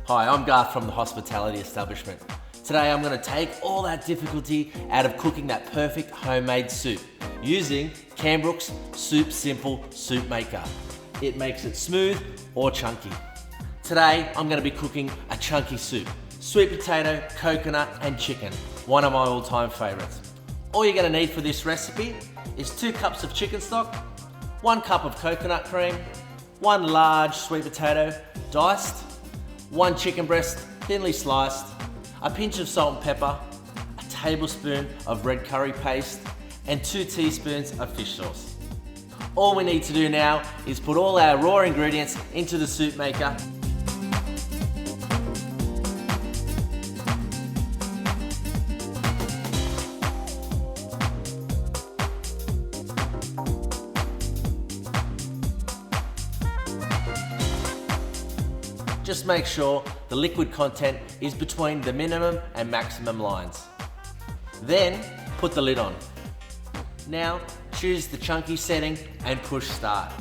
Hi, I'm Garth from the hospitality establishment. Today I'm going to take all that difficulty out of cooking that perfect homemade soup using Kambrook's Soup Simple Soup Maker. It makes it smooth or chunky. Today I'm going to be cooking a chunky soup. Sweet potato, coconut and chicken, one of my all-time favourites. All you're going to need for this recipe is 2 cups of chicken stock, 1 cup of coconut cream, 1 large sweet potato, diced, 1 chicken breast, thinly sliced, a pinch of salt and pepper, a tablespoon of red curry paste, and 2 teaspoons of fish sauce. All we need to do now is put all our raw ingredients into the soup maker. Just make sure the liquid content is between the minimum and maximum lines. Then put the lid on. Now choose the chunky setting and push start.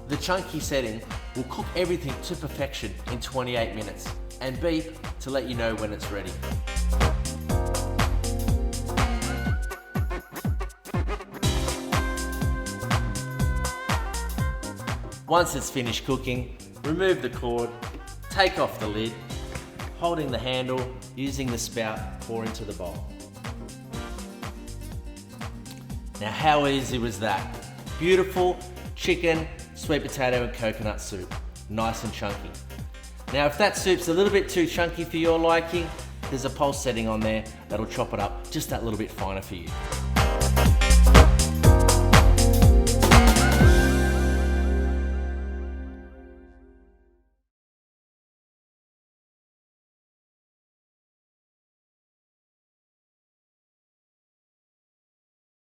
The chunky setting will cook everything to perfection in 28 minutes and beep to let you know when it's ready. Once it's finished cooking, remove the cord, take off the lid, holding the handle, using the spout, pour into the bowl. Now how easy was that? Beautiful chicken, sweet potato and coconut soup, nice and chunky. Now if that soup's a little bit too chunky for your liking, there's a pulse setting on there that'll chop it up just that little bit finer for you.